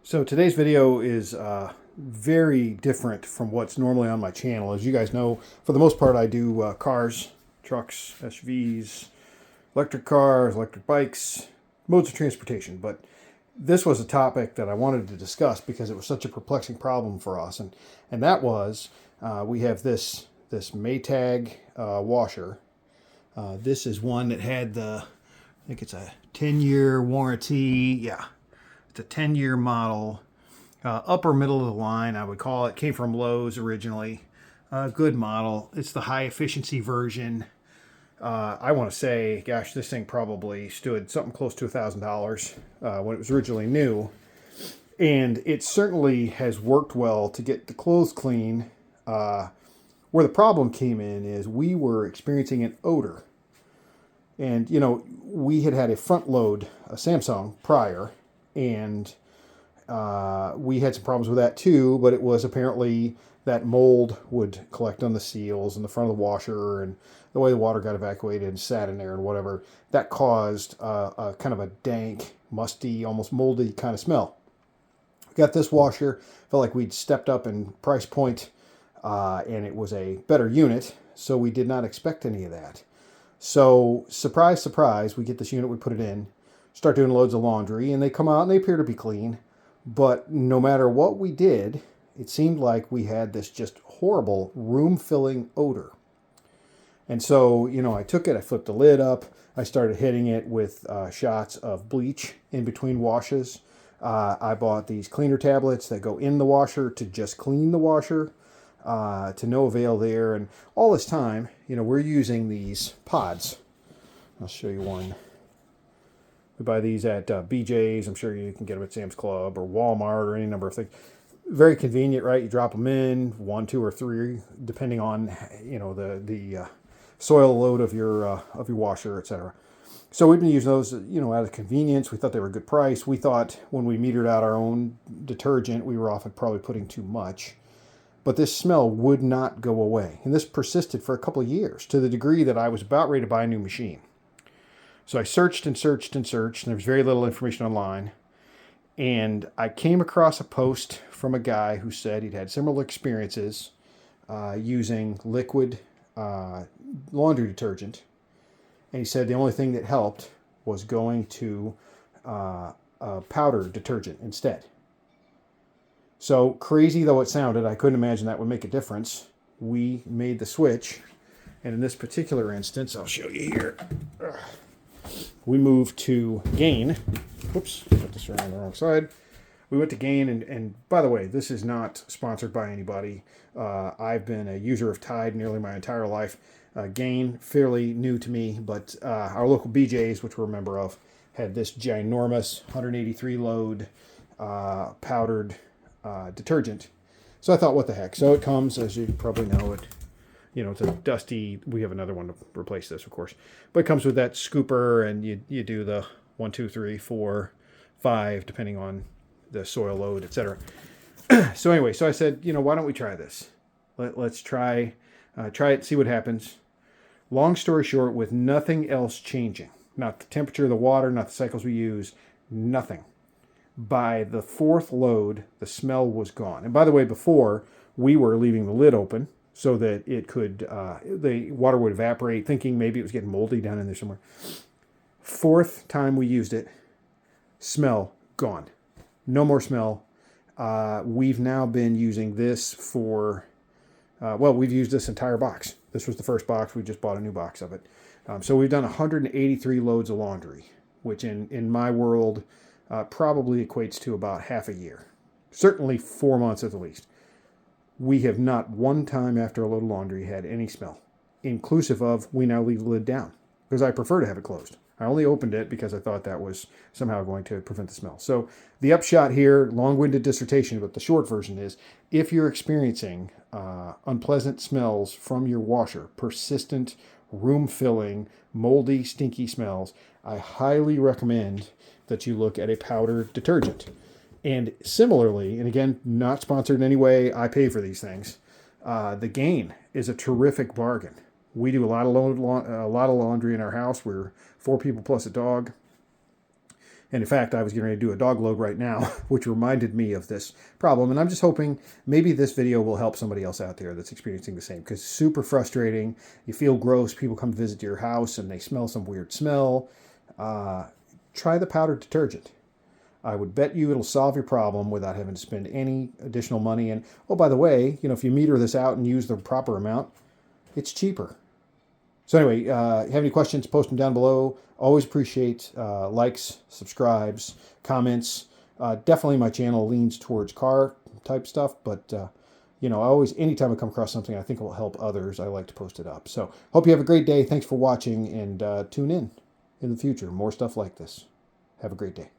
So today's video is very different from what's normally on my channel. As you guys know, for the most part, I do cars, trucks, SUVs, electric cars, electric bikes, modes of transportation. But this was a topic that I wanted to discuss because it was such a perplexing problem for us. And that was, we have this Maytag washer. This is one that had I think it's a 10-year warranty. Yeah, it's a 10-year model, upper middle of the line, I would call it. Came from Lowe's originally. Good model. It's the high efficiency version. I want to say, gosh, this thing probably stood something close to $1,000 when it was originally new. And it certainly has worked well to get the clothes clean. Where the problem came in is we were experiencing an odor. And, you know, we had a front load, a Samsung prior, and we had some problems with that too, but it was apparently that mold would collect on the seals in the front of the washer, and the way the water got evacuated and sat in there and whatever, that caused a kind of a dank, musty, almost moldy kind of smell. Got this washer, felt like we'd stepped up in price point, and it was a better unit, so we did not expect any of that. So, surprise, surprise, we get this unit, we put it in, start doing loads of laundry, and they come out and they appear to be clean. But no matter what we did, it seemed like we had this just horrible room-filling odor. And so, you know, I took it, I flipped the lid up, I started hitting it with shots of bleach in between washes. I bought these cleaner tablets that go in the washer to just clean the washer. To no avail there. And all this time, you know, we're using these pods. I'll show you one. We buy these at BJ's. I'm sure you can get them at Sam's Club or Walmart or any number of things. Very convenient, right? You drop them in, 1, 2, or 3, depending on, you know, the soil load of your washer, etc. So we've been using those, you know, out of convenience. We thought they were a good price. We thought when we metered out our own detergent, we were often probably putting too much. But this smell would not go away. And this persisted for a couple of years to the degree that I was about ready to buy a new machine. So I searched and searched and searched, and there was very little information online. And I came across a post from a guy who said he'd had similar experiences using liquid laundry detergent. And he said the only thing that helped was going to powder detergent instead. So crazy though it sounded, I couldn't imagine that would make a difference. We made the switch, and in this particular instance, I'll show you here. We moved to Gain. Whoops, put this around the wrong side. We went to Gain, and by the way, this is not sponsored by anybody. I've been a user of Tide nearly my entire life. Gain, fairly new to me, but our local BJ's, which we're a member of, had this ginormous 183 load powdered detergent. So I thought, what the heck? So it comes, as you probably know, it's a dusty. We have another one to replace this, of course, but it comes with that scooper, and you do the 1, 2, 3, 4, 5, depending on the soil load, etc. So anyway, so I said, why don't we try this? Let's try it, see what happens. Long story short, with nothing else changing, not the temperature of the water, not the cycles we use, nothing. By the 4th load, the smell was gone. And by the way, before, we were leaving the lid open so that it could, the water would evaporate, thinking maybe it was getting moldy down in there somewhere. 4th time we used it, smell gone. No more smell. We've now been using this for, we've used this entire box. This was the first box. We just bought a new box of it. So we've done 183 loads of laundry, which in my world, probably equates to about half a year. Certainly 4 months at the least. We have not one time after a load of laundry had any smell, inclusive of we now leave the lid down because I prefer to have it closed. I only opened it because I thought that was somehow going to prevent the smell. So the upshot here, long-winded dissertation, but the short version is, if you're experiencing unpleasant smells from your washer, persistent, room-filling, moldy, stinky smells, I highly recommend that you look at a powder detergent. And similarly, and again, not sponsored in any way, I pay for these things, the Gain is a terrific bargain. We do a lot of laundry in our house. We're 4 people plus a dog. And in fact, I was getting ready to do a dog load right now, which reminded me of this problem. And I'm just hoping maybe this video will help somebody else out there that's experiencing the same, because super frustrating. You feel gross. People come visit your house and they smell some weird smell. Try the powdered detergent. I would bet you it'll solve your problem without having to spend any additional money. And oh, by the way, if you meter this out and use the proper amount, it's cheaper. So anyway, you have any questions, post them down below. Always appreciate likes, subscribes, comments. Definitely my channel leans towards car type stuff, but anytime I come across something I think will help others, I like to post it up. So hope you have a great day. Thanks for watching, and tune in the future. More stuff like this. Have a great day.